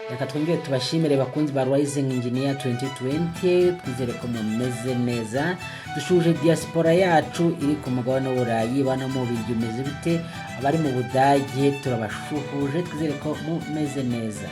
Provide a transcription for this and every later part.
reka twongere tubashimire bakunzi ba Rising Engineer 2020, twizere ko mumeze neza. Dushuje diaspora yacu iri ku mugabane w'Uburayi, bana mu Bubiligi umeze bite, abari mu Budage turabashuhuje, twizere ko mumeze neza.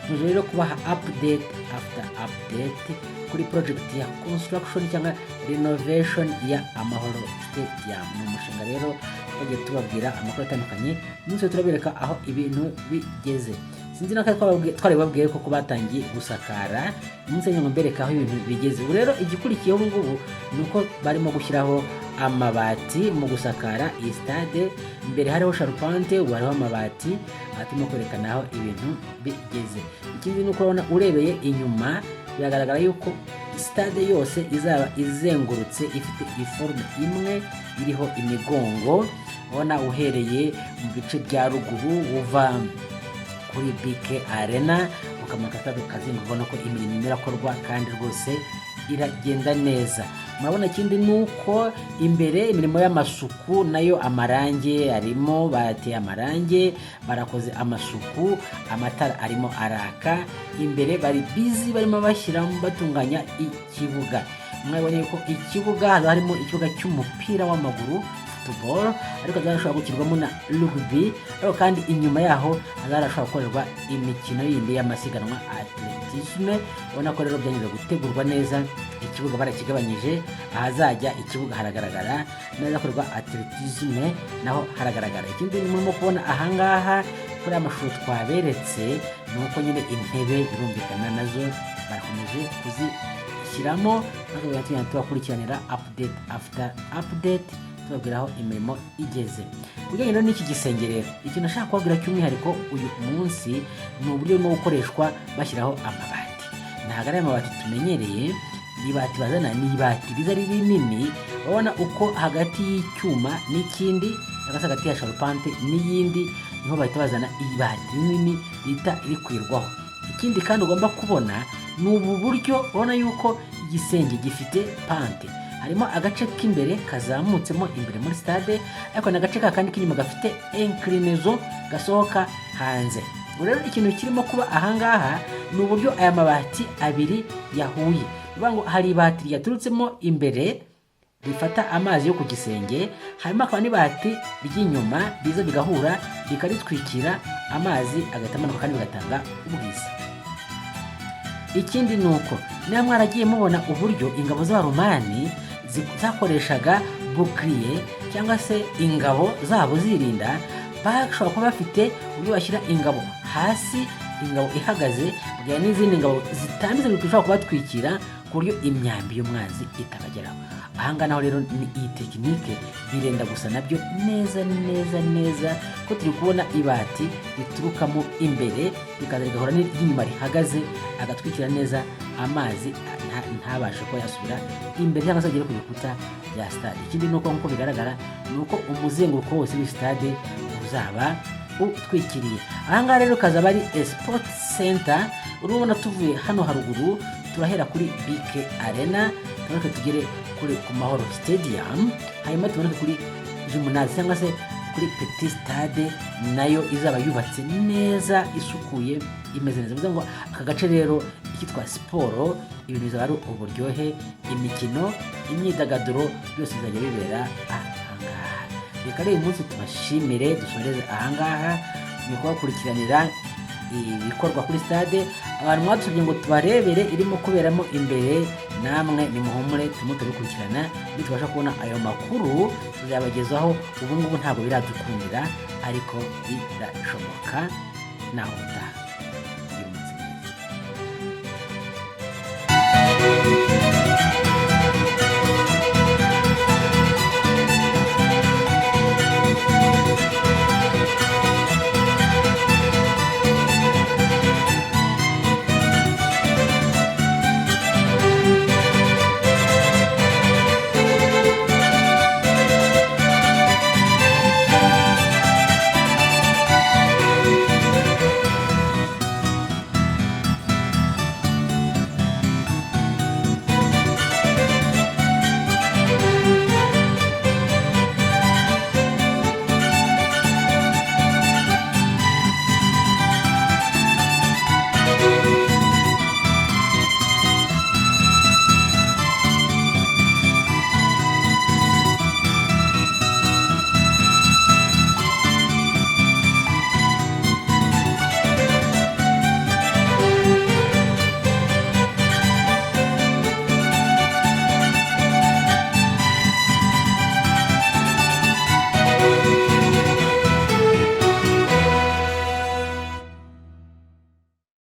Tuje rero kubaha update after update kuri project ya construction cyangwa renovation ya Amahoro Stadium. Ni umushinga rero twagiye tubabwira amakuru atandukanye, n'umunsi turabereka aho ibintu bigeze. Sinzi naka twari babwiye ko batangiye gusakara, umunsi nyuma mbereka aho ibintu bigeze. Rero igikurikiyeho ngubu nuko barimo gushyiraho amabati mu gusakara iyi stade. Imbere hariho charpente, hariho amabati, atimo kwerekana aho ibintu bigeze. Ikindi nuko urabona urebeye inyuma biragaragara yuko stade yose izaba izengurutse ifite iforme imwe iriho imigongo. Ubona uhereye mu bice bya ruguru uva kuri BK Arena ukamanuka kazingo, ubona ko imirimo irakorwa kandi rwose iragenda neza. Murabona ikindi nuko imbere imirimo y'amasuku nayo amarange arimo, bateye amarange, barakoze amasuku, amatara arimo araka. Imbere bari busy barimo bashyiramo batunganya ikibuga. Mwabonye ko ikibuga harimo ikibuga cy'umupira w'amaguru football, ariko zarashobora gukirwamo na rugby, ariko kandi inyuma yaho zarashobora gukorerwa imikino yindi y'amasiganwa atletisme. Ubona ko rero byanyuze gutegurwa neza, ikibuga barakigabanyije, ahazajya ikibuga haragaragara, neza korwa atletisme naho haragaragara. Ikindi murimo kubona ahangaha kuri amashusho twaberetse nuko nyine intebe irumvikana nazo barakomeje kuzishyiramo, natwe tubakurikiranira update after update, tubabwira aho imirimo igeze. Kujyanye rero n'iki gisenge rero, ikintu nashaka kubabwira cy'umwihariko uyu munsi ni uburyo bwo gukoreshwa bashyiraho amabati. Ntabwo ari amabati tumenyereye, ibati bazana ni ibati riza rinini. Babona uko hagati y'icyuma n'ikindi, hagati hagati ya charpente n'iyindi, niho bahita bazana ibati rinini rita rikwirwaho. Ikindi kandi ugomba kubona ni ubu buryo, ubona yuko igisenge gifite pante. Harimo agace k'imbere kazamutsemo imbere muri stade, ariko n'agace kandi k'inyuma gafite inclinaison gasohoka hanze. Rero ikintu kirimo kuba ahangaha ni uburyo aya mabati abiri yahuye. Bivuga ngo hari ibati ryaturutsemo imbere rifata amazi yo ku gisenge, harimo akaba n'ibati ry'inyuma biza bigahura bikaritwikira amazi agahita amanuka kandi bigatanga ubwiza. Ikindi nuko niba mwaragiye mubona uburyo ingabo z'Abaromani zakoreshaga bouclier cyangwa se ingabo zabo zirinda, bashobora kuba bafite uburyo bashyira ingabo hasi, ingabo ihagaze, kugira n'izindi ngabo zitambitse bishobora kubatwikira ku buryo imyambi y'umwanzi itabageraho. Ahanga naho rero ni iyi tekinike birenda gusa nabyo neza neza neza, ko turi kubona ibati riturukamo imbere bikaza rigahura n'inyuma rihagaze, agatwikira neza amazi ntabashe ko yasubira imbere cyangwa se agere ku bikuta bya stade. Ikindi nuko nkuko bigaragara nuko umuzenguruko wose w'i stade uzaba utwikiriye. Ahanga rero kazaba ari sport center. Urabona tuvuye hano haruguru turahera kuri BK Arena, tumanuke tugere kuri ku Mahoro Stadium, hanyuma tumanuke kuri Gymnase cyangwa se kuri Petit Stade, nayo izaba yubatse neza isukuye imeze neza. Bivuze ngo aka gace rero ikitwa siporo, ibintu bizaba ari uburyohe, imikino, imyidagaduro byose bizajya bibera ahangaha. Reka rero uyu munsi tubashimire, dusoreze ahangaha ni kubakurikiranira ibikorwa kuri stade. Abantu mwadusabye ngo tubarebere irimo kuberamo imbere, namwe nimuhumure tumubikurikirana, bitubasha kubona ayo makuru tuzabagezaho. Ubu ngubu ntabwo biradukundira, ariko birashoboka naho